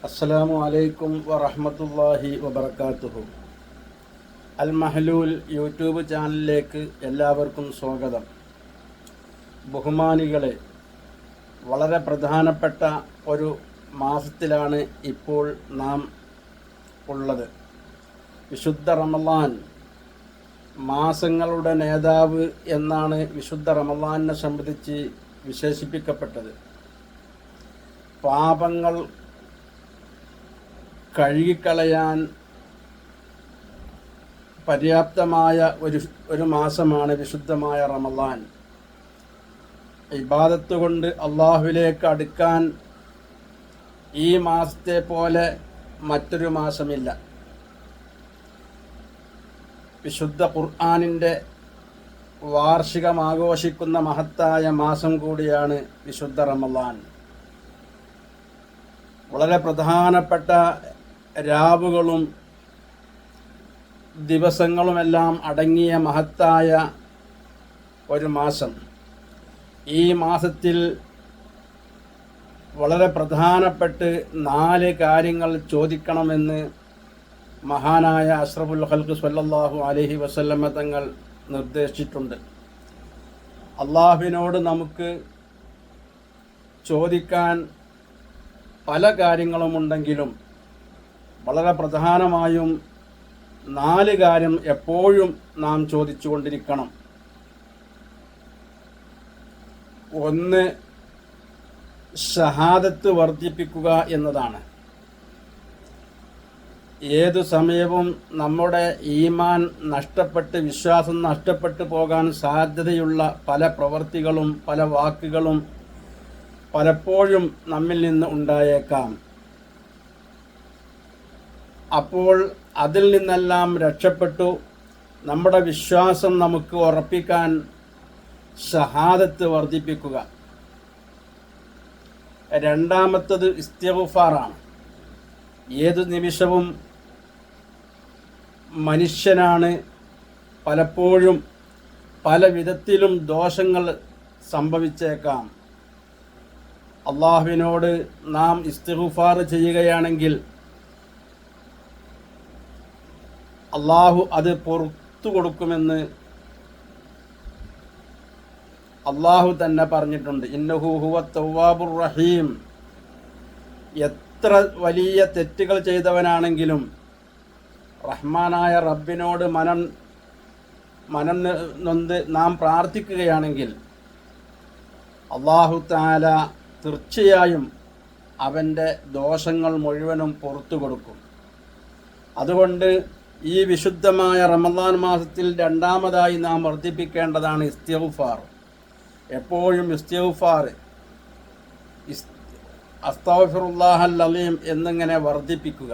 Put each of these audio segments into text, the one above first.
അസ്സലാമു അലൈക്കും വറഹ്മത്തുള്ളാഹി വബറകാതുഹു. അൽ മഹ്ലൂൽ യൂട്യൂബ് ചാനലിലേക്ക് എല്ലാവർക്കും സ്വാഗതം. ബഹുമാനികളെ, വളരെ പ്രധാനപ്പെട്ട ഒരു മാസത്തിലാണ് ഇപ്പോൾ നാം ഉള്ളത്. വിശുദ്ധ റമളാൻ, മാസങ്ങളുടെ നേതാവ് എന്നാണ് വിശുദ്ധ റമളാനിനെ സംബന്ധിച്ച് വിശേഷിപ്പിക്കപ്പെട്ടത്. പാപങ്ങൾ കഴുകിക്കളയാൻ പര്യാപ്തമായ ഒരു മാസമാണ് വിശുദ്ധമായ റമളാൻ. ഇബാദത്ത് കൊണ്ട് അള്ളാഹുവിലേക്ക് അടുക്കാൻ ഈ മാസത്തെ പോലെ മറ്റൊരു മാസമില്ല. വിശുദ്ധ ഖുർആനിൻ്റെ വാർഷികം ആഘോഷിക്കുന്ന മഹത്തായ മാസം കൂടിയാണ് വിശുദ്ധ റമളാൻ. വളരെ പ്രധാനപ്പെട്ട രാവുകളും ദിവസങ്ങളുമെല്ലാം അടങ്ങിയ മഹത്തായ ഒരു മാസം. ഈ മാസത്തിൽ വളരെ പ്രധാനപ്പെട്ട് 4 കാര്യങ്ങൾ ചോദിക്കണമെന്ന് മഹാനായ അഷ്റഫുൽ ഖൽഖ് സ്വല്ലല്ലാഹു അലൈഹി വസല്ലമ തങ്ങൾ നിർദ്ദേശിച്ചിട്ടുണ്ട്. അള്ളാഹുവിനോട് നമുക്ക് ചോദിക്കാൻ പല കാര്യങ്ങളുമുണ്ടെങ്കിലും വളരെ പ്രധാനമായും 4 കാര്യം എപ്പോഴും നാം ചോദിച്ചു കൊണ്ടിരിക്കണം. ഒന്ന്, ഷഹാദത്ത് വർദ്ധിപ്പിക്കുക എന്നതാണ്. ഏതു സമയവും നമ്മുടെ ഈമാൻ നഷ്ടപ്പെട്ട്, വിശ്വാസം നഷ്ടപ്പെട്ടു പോകാൻ സാധ്യതയുള്ള പല പ്രവൃത്തികളും പല വാക്കുകളും പലപ്പോഴും നമ്മിൽ നിന്ന് ഉണ്ടായേക്കാം. അപ്പോൾ അതിൽ നിന്നെല്ലാം രക്ഷപ്പെട്ടു നമ്മുടെ വിശ്വാസം നമുക്ക് ഉറപ്പിക്കാൻ ഷഹാദത്ത് വർദ്ധിപ്പിക്കുക. രണ്ടാമത്തത് ഇസ്തിഗ്ഫാറാണ്. ഏതു നിമിഷവും മനുഷ്യനാണ്, പലപ്പോഴും പല വിധത്തിലും ദോഷങ്ങൾ സംഭവിച്ചേക്കാം. അള്ളാഹുവിനോട് നാം ഇസ്തിഗ്ഫാർ ചെയ്യുകയാണെങ്കിൽ അള്ളാഹു അത് പുറത്തു കൊടുക്കുമെന്ന് അള്ളാഹു തന്നെ പറഞ്ഞിട്ടുണ്ട്. ഇന്നഹു ഹുവ തവ്വാബുർ റഹീം. എത്ര വലിയ തെറ്റുകൾ ചെയ്തവനാണെങ്കിലും റഹ്മാനായ റബ്ബിനോട് മനം നൊന്ത് നാം പ്രാർത്ഥിക്കുകയാണെങ്കിൽ അള്ളാഹു തആല തീർച്ചയായും അവൻ്റെ ദോഷങ്ങൾ മുഴുവനും പുറത്തു കൊടുക്കും. അതുകൊണ്ട് ഈ വിശുദ്ധമായ റമളാൻ മാസത്തിൽ രണ്ടാമതായി നാം വർദ്ധിപ്പിക്കേണ്ടതാണ് ഇസ്തിഗ്ഫാർ. എപ്പോഴും ഇസ്തിഗ്ഫാർ, അസ്തഗ്ഫിറുല്ലാഹൽ അലീം എന്നിങ്ങനെ വർദ്ധിപ്പിക്കുക.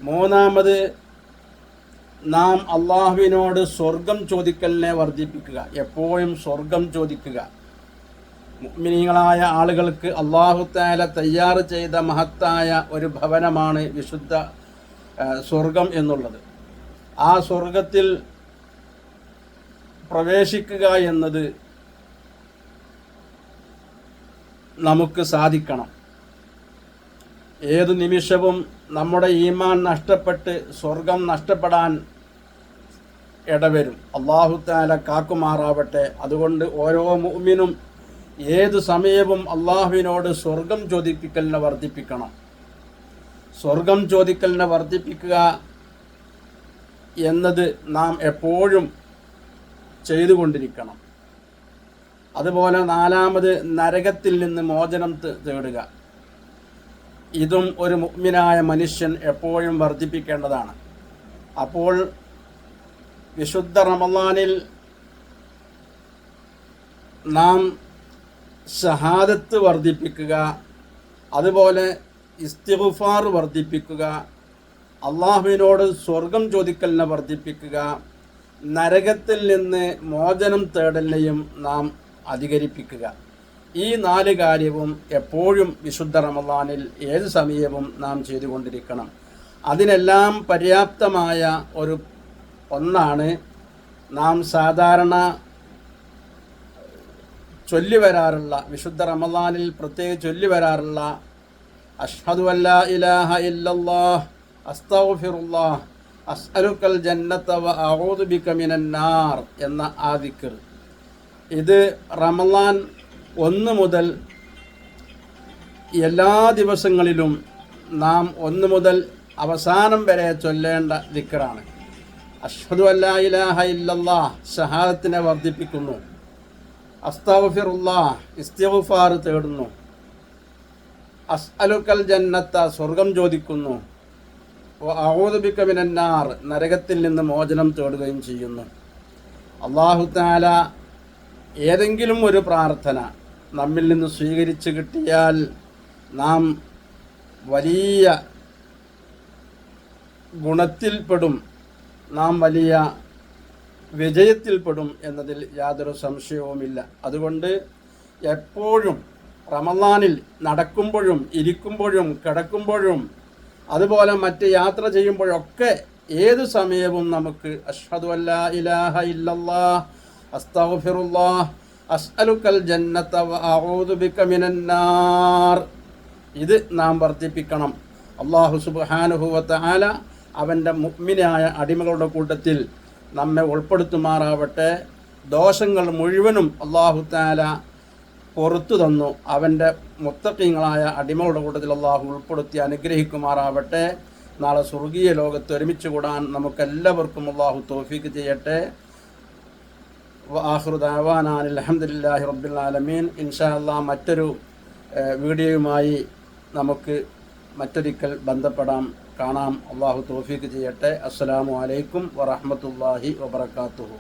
മൂന്നാമത്, നാം അള്ളാഹുവിനോട് സ്വർഗം ചോദിക്കലിനെ വർദ്ധിപ്പിക്കുക. എപ്പോഴും സ്വർഗം ചോദിക്കുക. മുഅ്മിനീങ്ങളായ ആളുകൾക്ക് അല്ലാഹു തആല തയ്യാർ ചെയ്ത മഹത്തായ ഒരു ഭവനമാണ് വിശുദ്ധ സ്വർഗം എന്നുള്ളത്. ആ സ്വർഗത്തിൽ പ്രവേശിക്കുക എന്നത് നമുക്ക് സാധിക്കണം. ഏതു നിമിഷവും നമ്മുടെ ഈമാൻ നഷ്ടപ്പെട്ട് സ്വർഗം നഷ്ടപ്പെടാൻ ഇടവരും. അല്ലാഹു തആല കാക്കുമാറാവട്ടെ. അതുകൊണ്ട് ഓരോ മുഅ്മിനും ഏതു സമയവും അള്ളാഹുവിനോട് സ്വർഗം ചോദിപ്പിക്കലിനെ വർദ്ധിപ്പിക്കണം. സ്വർഗം ചോദിക്കലിനെ വർദ്ധിപ്പിക്കുക എന്നത് നാം എപ്പോഴും ചെയ്തുകൊണ്ടിരിക്കണം. അതുപോലെ നാലാമത്, നരകത്തിൽ നിന്ന് മോചനം തേടുക. ഇതും ഒരു മുഅ്മിനായ മനുഷ്യൻ എപ്പോഴും വർദ്ധിപ്പിക്കേണ്ടതാണ്. അപ്പോൾ വിശുദ്ധ റമളാനിൽ നാം ഷഹാദത്ത് വർദ്ധിപ്പിക്കുക, അതുപോലെ ഇസ്തിഗ്ഫാർ വർദ്ധിപ്പിക്കുക, അള്ളാഹുവിനോട് സ്വർഗം ചോദിക്കലിനെ വർദ്ധിപ്പിക്കുക, നരകത്തിൽ നിന്ന് മോചനം തേടലിനെയും നാം അധികരിപ്പിക്കുക. ഈ 4 കാര്യവും എപ്പോഴും വിശുദ്ധ റമളാനിൽ ഏത് സമയവും നാം ചെയ്തുകൊണ്ടിരിക്കണം. അതിനെല്ലാം പര്യാപ്തമായ ഒന്നാണ് നാം സാധാരണ ചൊല്ലി വരാറുള്ള, വിശുദ്ധ റമളാനിൽ പ്രത്യേകം ചൊല്ലി വരാറുള്ള അഷ്ഹദു അല്ലാ ഇലാഹ ഇല്ലല്ലാഹ് അസ്തഗ്ഫിറുല്ലാഹ് അസ്അലുക്കൽ ജന്നത വ അഊദു ബിക മിനൻ നാർ എന്ന ആ ദിക്ർ. ഇത് റമളാൻ 1 മുതൽ എല്ലാ ദിവസങ്ങളിലും നാം 1 മുതൽ അവസാനം വരെ ചൊല്ലേണ്ട ദിക്റാണ്. അഷ്ഹദു അല്ലാ ഇലാഹ ഇല്ലല്ലാഹ് ഷഹാദത്തിനെ വർദ്ധിപ്പിക്കുന്നു. അസ്തഗ്ഫിറുല്ലാഹ് ഇസ്തിഗ്ഫാർ തേടുന്നു. അസ്അലുക്കൽ ജന്നത്ത സ്വർഗം ചോദിക്കുന്നു. അഊദു ബിക മിനൻ നാർ നരകത്തിൽ നിന്ന് മോചനം തേടുകയും ചെയ്യുന്നു. അല്ലാഹു തആല ഏതെങ്കിലും ഒരു പ്രാർത്ഥന നമ്മിൽ നിന്ന് സ്വീകരിച്ച് കിട്ടിയാൽ നാം വലിയ ഗുണത്തിൽപ്പെടും, നാം വലിയ വിജയത്തിൽപ്പെടും എന്നതിൽ യാതൊരു സംശയവുമില്ല. അതുകൊണ്ട് എപ്പോഴും റമളാനിൽ നടക്കുമ്പോഴും ഇരിക്കുമ്പോഴും കിടക്കുമ്പോഴും അതുപോലെ മറ്റ് യാത്ര ചെയ്യുമ്പോഴൊക്കെ ഏത് സമയവും നമുക്ക് അഷ്ഹദു അല്ലാ ഇലാഹ ഇല്ലല്ലാഹ് അസ്തഗ്ഫിറുല്ലാഹ് അസ്അലുക്കൽ ജന്നത വ അഊദു ബിക മിനൻ നാർ ഇത് നാം വർദ്ധിപ്പിക്കണം. അല്ലാഹു സുബ്ഹാനഹു വ തആല അവൻ്റെ മുഅ്മിനായ അടിമകളുടെ കൂട്ടത്തിൽ നമ്മെ ഉൾപ്പെടുത്തുമാറാവട്ടെ. ദോഷങ്ങൾ മുഴുവനും അല്ലാഹു തആല പുറത്തു തന്നു അവൻ്റെ മുത്തഖീങ്ങളായ അടിമകളുടെ കൂട്ടത്തിൽ അല്ലാഹു ഉൾപ്പെടുത്തി അനുഗ്രഹിക്കുമാറാവട്ടെ. നാളെ സ്വർഗീയ ലോകത്ത് ഒരുമിച്ച് കൂടാൻ നമുക്കെല്ലാവർക്കും അല്ലാഹു തൗഫീഖ് ചെയ്യട്ടെ. വആഖിറു ദഅവാനാ അൽഹംദുലില്ലാഹി റബ്ബിൽ ആലമീൻ. ഇൻഷാ അല്ലാഹ് മറ്റൊരു വീഡിയോയുമായി നമുക്ക് മറ്റൊരിക്കൽ ബന്ധപ്പെടാം, കാണാം. അല്ലാഹു തൗഫീഖ് ചെയ്യട്ടെ. അസ്സലാമു അലൈക്കും വറഹ്മത്തുള്ളാഹി വബറകാതുഹു.